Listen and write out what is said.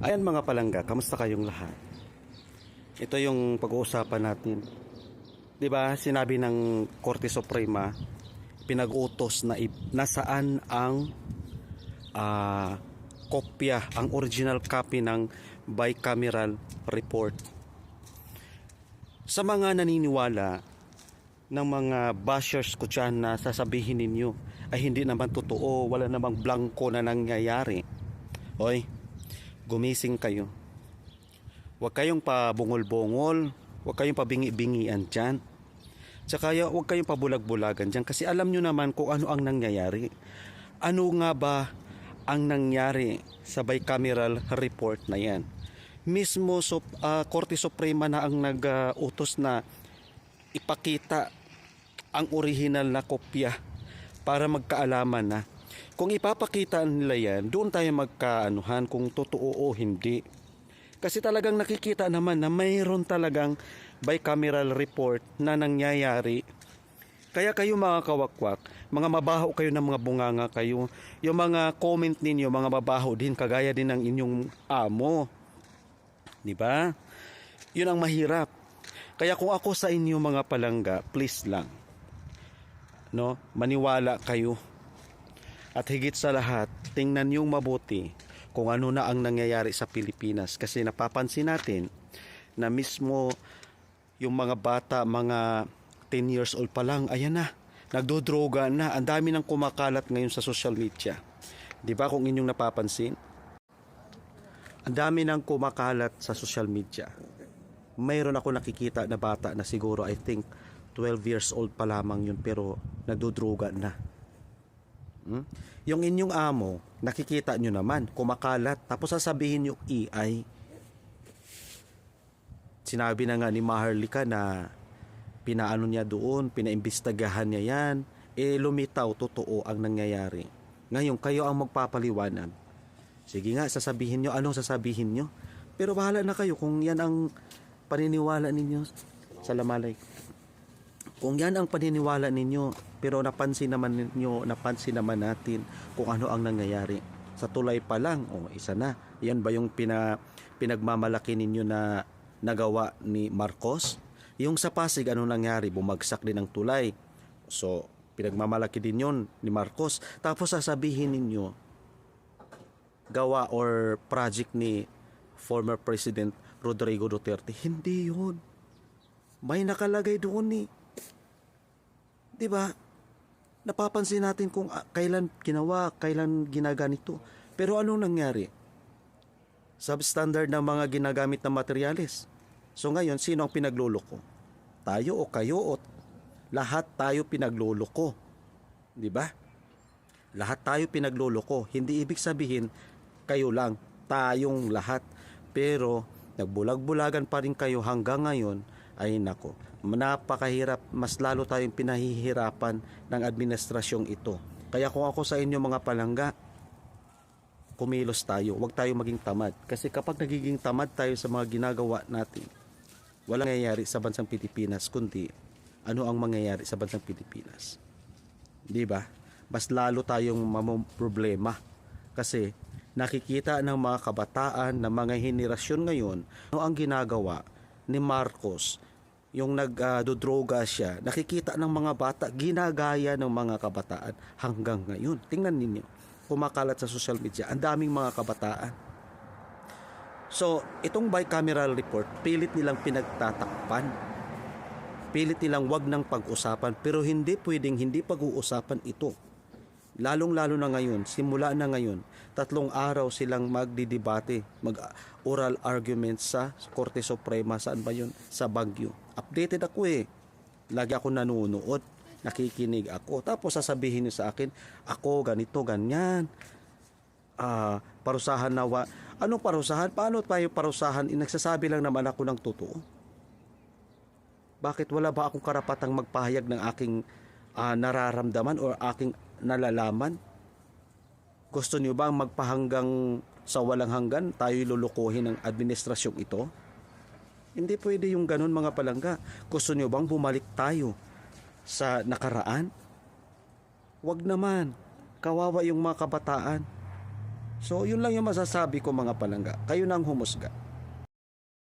Ayan mga palangga, kamusta kayong lahat? Ito yung pag-uusapan natin. 'Di ba? Sinabi ng Korte Suprema, pinag-utos na nasaan ang kopya, ang original copy ng bicameral report. Sa mga naniniwala ng mga bashers ko dyan na sasabihin ninyo ay hindi naman totoo, wala namang blanco na nangyayari. Hoy, gumising kayo. Huwag kayong pabungol-bungol, huwag kayong pabingi-bingian dyan. Tsaka huwag kayong pabulag-bulagan dyan kasi alam nyo naman kung ano ang nangyayari. Ano nga ba ang nangyari sa bicameral report na yan? Mismo Korte Suprema na ang nag-utos na ipakita ang original na kopya para magkaalaman na. Kung ipapakita nila yan, doon tayo magkaanuhan kung totoo o hindi. Kasi talagang nakikita naman na mayroon talagang bicameral report na nangyayari. Kaya kayo mga kawakwak, mga mabaho kayo ng mga bunganga kayo, yung mga comment ninyo, mga mabaho din, kagaya din ng inyong amo. Diba? Yun ang mahirap. Kaya kung ako sa inyo mga palangga, please lang, no, maniwala kayo. At higit sa lahat, tingnan niyong mabuti kung ano na ang nangyayari sa Pilipinas. Kasi napapansin natin na mismo yung mga bata, mga 10 years old pa lang, ayan na, nagdodroga na. Ang dami nang kumakalat ngayon sa social media. Di ba kung inyong napapansin? Ang dami nang kumakalat sa social media. Mayroon ako nakikita na bata na siguro I think 12 years old pa lamang yun pero nagdodroga na. Yung inyong amo, nakikita nyo naman, kumakalat, tapos sasabihin nyo AI. Sinabi na nga ni Maharlika na pinaano niya doon, pinaimbestagahan niya yan, lumitaw, totoo ang nangyayari. Ngayon, kayo ang magpapaliwanag. Sige nga, sasabihin nyo, anong sasabihin nyo? Pero bahala na kayo kung yan ang paniniwala ninyo. Salamalay. Kung yan ang paniniwala ninyo, pero napansin naman natin kung ano ang nangyayari. Sa tulay pa lang, isa na. Yan ba yung pinagmamalaki ninyo na nagawa ni Marcos? Yung sa Pasig, ano nangyari? Bumagsak din ang tulay. So, pinagmamalaki din yon ni Marcos. Tapos sasabihin ninyo, gawa or project ni former President Rodrigo Duterte. Hindi yun. May nakalagay doon . Diba? Napapansin natin kung kailan ginawa, kailan ginaganito. Pero anong nangyari? Substandard ng mga ginagamit na materyales. So ngayon, sino ang pinagluloko? Tayo o kayo o lahat tayo pinagluloko. Diba? Lahat tayo pinagluloko. Hindi ibig sabihin, kayo lang, tayong lahat. Pero nagbulag-bulagan pa rin kayo hanggang ngayon, ay nako, napakahirap, mas lalo tayong pinahihirapan ng administrasyong ito. Kaya kung ako sa inyo mga palangga, kumilos tayo, huwag tayo maging tamad. Kasi kapag nagiging tamad tayo sa mga ginagawa natin, walang mangyayari sa bansang Pilipinas, kundi ano ang mangyayari sa bansang Pilipinas. Di ba? Mas lalo tayong problema. Kasi nakikita ng mga kabataan, ng mga henerasyon ngayon, ano ang ginagawa ni Marcos, yung nagdodroga siya, nakikita ng mga bata, ginagaya ng mga kabataan hanggang ngayon. Tingnan ninyo, kumakalat sa social media, ang daming mga kabataan. So, itong bicameral report, pilit nilang pinagtatakpan. Pilit nilang wag ng pag-usapan, pero hindi pwedeng hindi pag-uusapan ito. Lalong-lalo na ngayon, simula na ngayon, 3 araw silang magdidebate, mag-oral argument sa Korte Suprema. Saan ba yun? Sa Baguio. Updated ako . Lagi ako nanonood, nakikinig ako. Tapos sasabihin niyo sa akin, ako ganito, ganyan. Parusahan nawa. Anong parusahan? Paano tayo parusahan? Nagsasabi lang naman ako ng totoo. Bakit wala ba akong karapatang magpahayag ng aking nararamdaman o aking nalalaman? Gusto niyo ba magpahanggang sa walang hanggan tayo lulukuhin ng administrasyong ito? Hindi pwede yung ganun mga palangga. Gusto niyo bang bumalik tayo sa nakaraan? Wag naman. Kawawa yung mga kabataan. So, yun lang yung masasabi ko mga palangga. Kayo nang humusga.